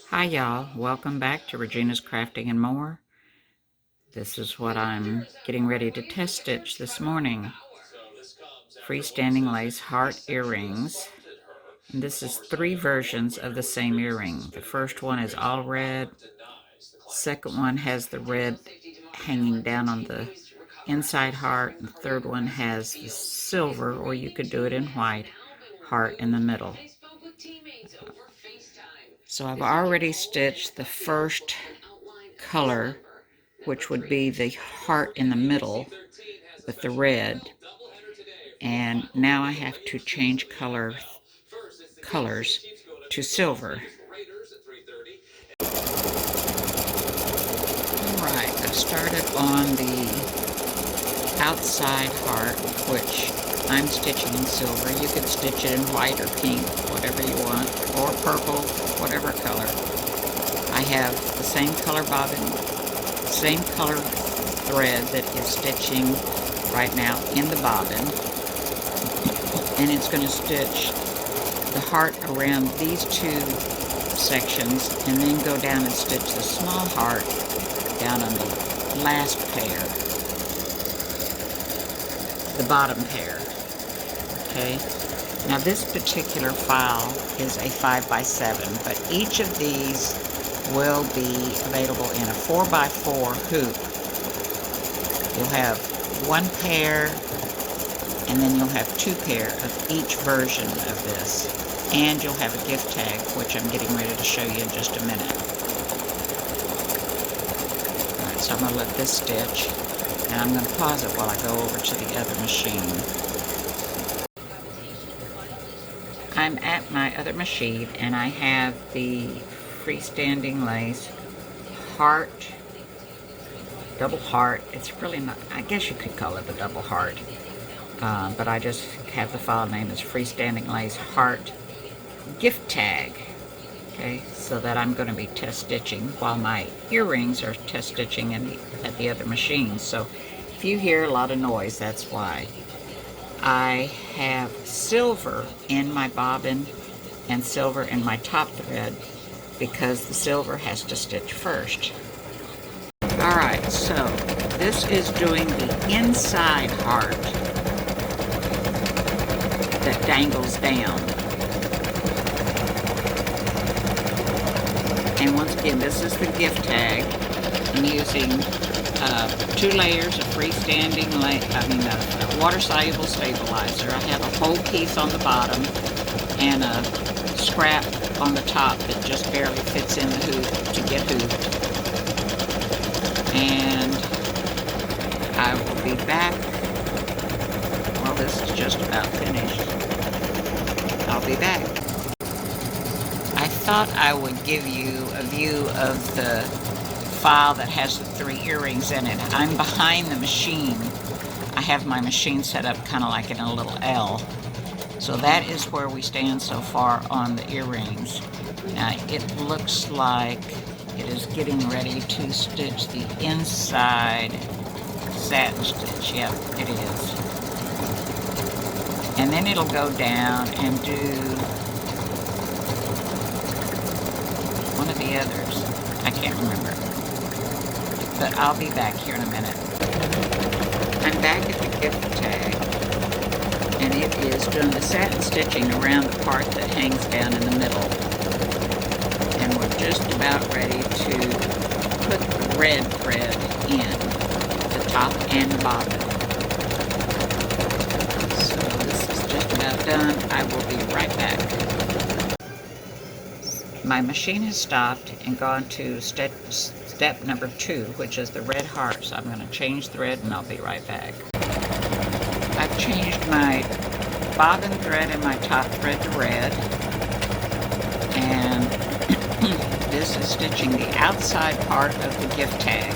Hi y'all, welcome back to Regina's Crafting and More. This is what I'm getting ready to test stitch this morning. Freestanding lace heart earrings. And this is 3 versions of the same earring. The first one is all red. Second one has the red hanging down on the inside heart. The third one has the silver, or you could do it in white, heart in the middle. So I've already stitched the first color, which would be the heart in the middle with the red, and now I have to change colors to silver. Alright, I started on the outside heart, which I'm stitching in silver. You could stitch it in white or pink, whatever you want, or purple, whatever color. I have the same color bobbin, same color thread that is stitching right now in the bobbin, and it's going to stitch the heart around these 2 sections and then go down and stitch the small heart down on the last pair, the bottom pair. Okay, now this particular file is a 5x7, but each of these will be available in a 4x4 hoop. You'll have 1 pair, and then you'll have 2 pair of each version of this, and you'll have a gift tag, which I'm getting ready to show you in just a minute. Alright, so I'm going to let this stitch, and I'm going to pause it while I go over to the other machine. I'm at my other machine, and I have the freestanding lace heart, double heart. It's really not, I guess you could call it a double heart, but I just have the file name as freestanding lace heart gift tag. Okay, so that I'm going to be test stitching while my earrings are test stitching at the other machine. So if you hear a lot of noise, that's why. I have silver in my bobbin and silver in my top thread because the silver has to stitch first. Alright, so this is doing the inside heart that dangles down. And once again, this is the gift tag. I'm using 2 layers of freestanding water-soluble stabilizer. I have a whole piece on the bottom and a scrap on the top that just barely fits in the hoop to get hooped. And I will be back. Well, this is just about finished. I'll be back. I thought I would give you a view of the file that has the 3 earrings in it. I'm behind the machine. I have my machine set up kind of like in a little L. So that is where we stand so far on the earrings. Now it looks like it is getting ready to stitch the inside satin stitch. Yep, it is. And then it'll go down and do one of the others. I can't remember. But I'll be back here in a minute. I'm back at the gift tag, and it is doing the satin stitching around the part that hangs down in the middle. And we're just about ready to put the red thread in the top and the bottom. So this is just about done. I will be right back. My machine has stopped and gone to step number 2, which is the red heart. So I'm going to change thread and I'll be right back. I've changed my bobbin thread and my top thread to red, and this is stitching the outside part of the gift tag.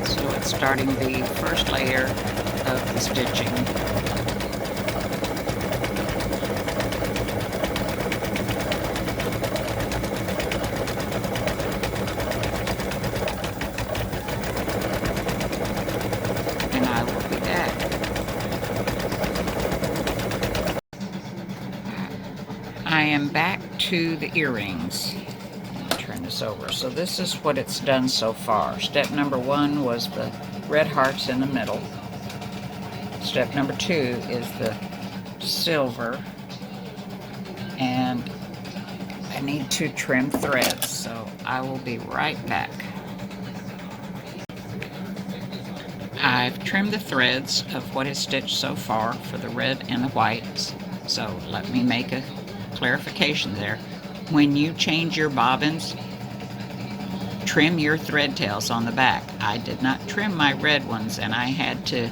So it's starting the first layer of the stitching. And I will be back. am back to the earrings. Turn this over. So this is what it's done so far. Step number 1 was the red hearts in the middle. Step number 2 is the silver, and I need to trim threads, so I will be right back. I've trimmed the threads of what is stitched so far for the red and the whites, so let me make a clarification there. When you change your bobbins, trim your thread tails on the back. I did not trim my red ones, and I had to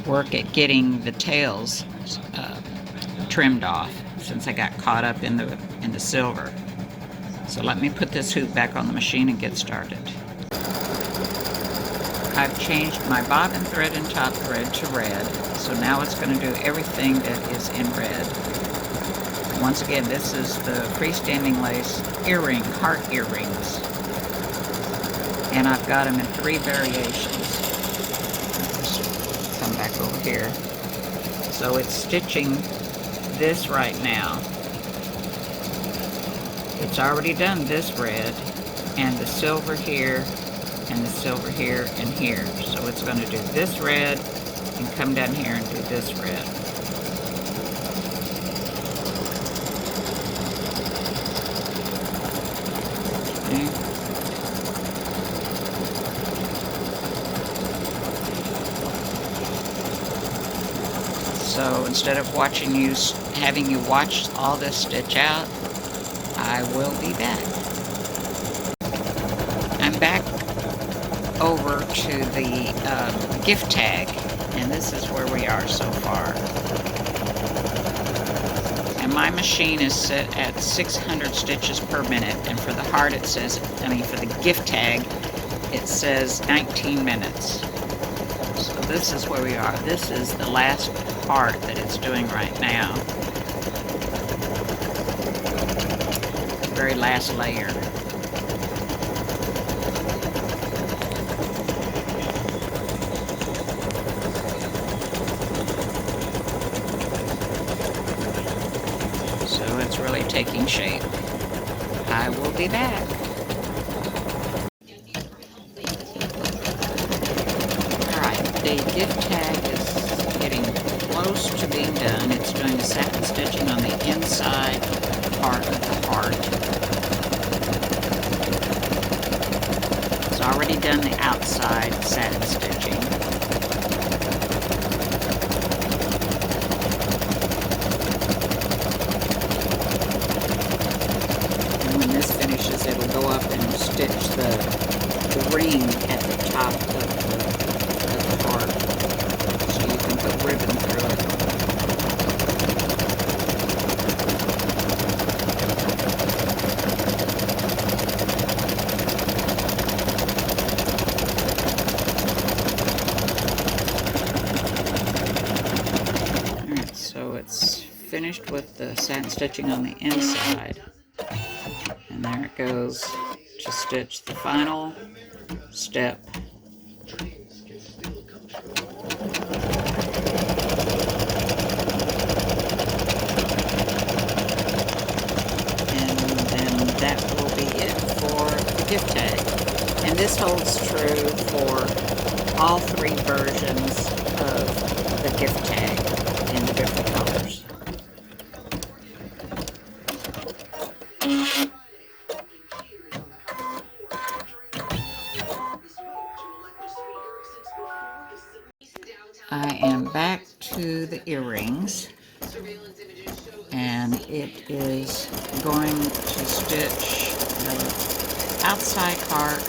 work at getting the tails trimmed off since I got caught up in the silver. So let me put this hoop back on the machine and get started. I've changed my bobbin thread and top thread to red, so now it's going to do everything that is in red. Once again, this is the freestanding lace earring, heart earrings, and I've got them in 3 variations. Come back over here. So it's stitching this right now. It's already done this red and the silver here and the silver here and here. So it's going to do this red and come down here and do this red. Okay. So instead of having you watch all this stitch out, I will be back. I'm back over to the gift tag, and this is where we are so far. And my machine is set at 600 stitches per minute, and for the heart it says, for the gift tag, it says 19 minutes. So this is where we are. This is the last part that it's doing right now. The very last layer. So it's really taking shape. I will be back. Alright, the gift tag is getting close to being done. It's doing the satin stitching on the inside part of the heart. It's already done the outside satin stitching. And when this finishes, it'll go up and stitch the ring at the top of the heart. So you can put ribbon through it. Alright, so it's finished with the satin stitching on the inside. And there it goes to stitch the final step. That will be it for the gift tag. And this holds true for all 3 versions of the gift tag in the different colors. I am back to the earrings, and it is going to stitch the outside part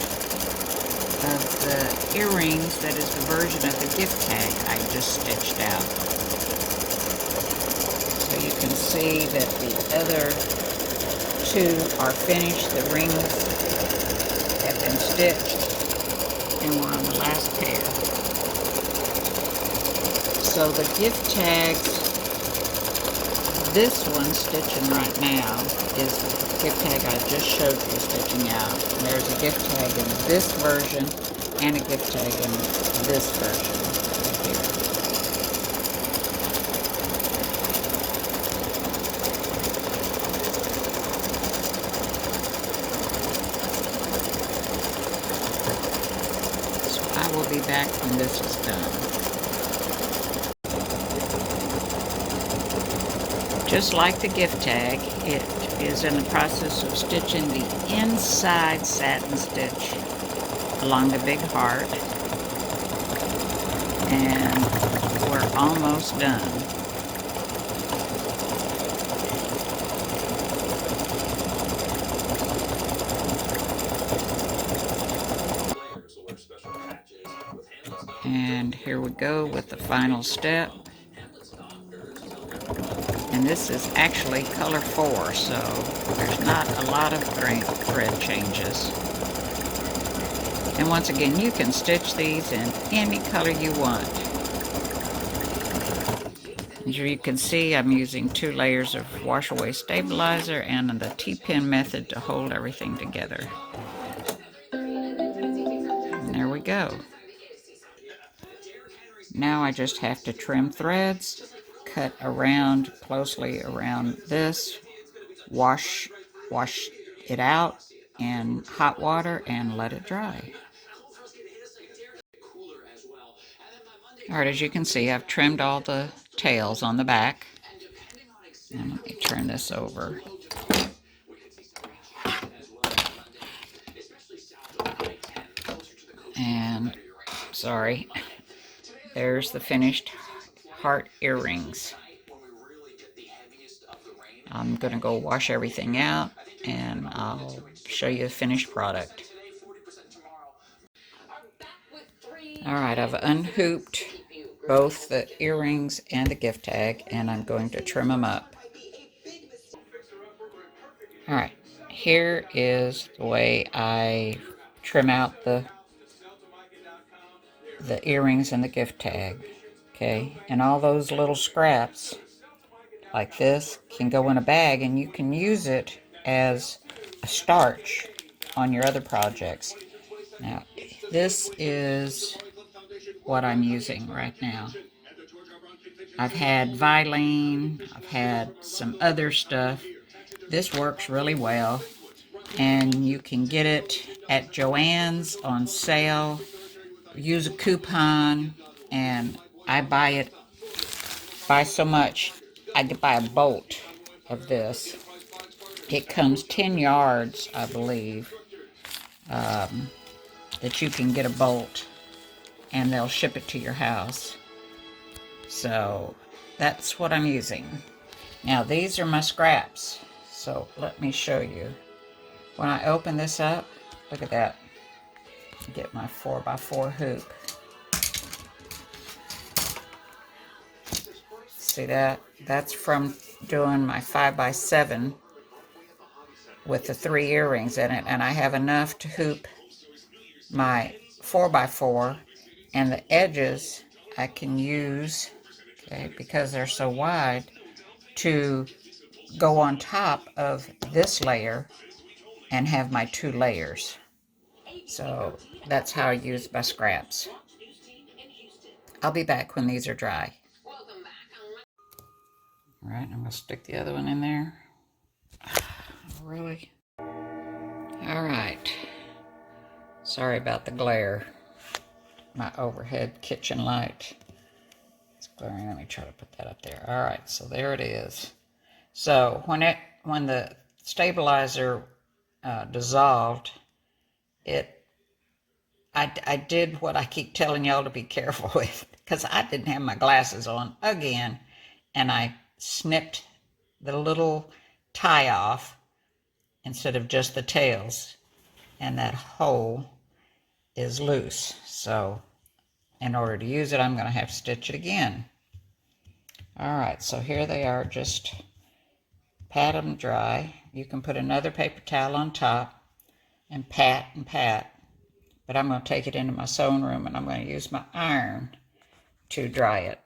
of the earrings that is the version of the gift tag I just stitched out. So you can see that the other 2 are finished. The rings have been stitched, and we're on the last pair. So the gift tags, this one stitching right now is the gift tag I just showed you stitching out. And there's a gift tag in this version and a gift tag in this version right here. back when this is done. Just like the gift tag, it is in the process of stitching the inside satin stitch along the big heart. And we're almost done. And here we go with the final step. And this is actually color 4, so there's not a lot of thread changes. And once again, you can stitch these in any color you want. As you can see, I'm using 2 layers of wash away stabilizer and the T-pin method to hold everything together. And there we go. Now I just have to trim threads, cut around, closely around this, wash it out in hot water and let it dry. Alright, as you can see, I've trimmed all the tails on the back. And let me turn this over. And, sorry, there's the finished heart earrings. I'm going to go wash everything out and I'll show you the finished product. Alright, I've unhooped both the earrings and the gift tag, and I'm going to trim them up. Alright, here is the way I trim out the earrings and the gift tag. Okay, and all those little scraps like this can go in a bag, and you can use it as a starch on your other projects. Now, this is what I'm using right now. I've had Valentine, I've had some other stuff. This works really well, and you can get it at Joann's on sale. Use a coupon, and I buy so much, I could buy a bolt of this. It comes 10 yards, I believe, that you can get a bolt, and they'll ship it to your house. So that's what I'm using. Now these are my scraps, so let me show you. When I open this up, look at that. Get my 4x4 hoop. See that? That's from doing my 5x7 with the 3 earrings in it, and I have enough to hoop my 4x4, and the edges I can use, okay, because they're so wide, to go on top of this layer and have my 2 layers. So that's how I use my scraps. I'll be back when these are dry. All right, I'm gonna stick the other one in there. Really? All right. Sorry about the glare. My overhead kitchen light is glaring. Let me try to put that up there. All right, so there it is. So when the stabilizer dissolved, I did what I keep telling y'all to be careful with, because I didn't have my glasses on again, and I snipped the little tie off instead of just the tails, and that hole is loose. So in order to use it, I'm going to have to stitch it again. All right, so here they are. Just pat them dry. You can put another paper towel on top and pat and pat, but I'm going to take it into my sewing room, and I'm going to use my iron to dry it.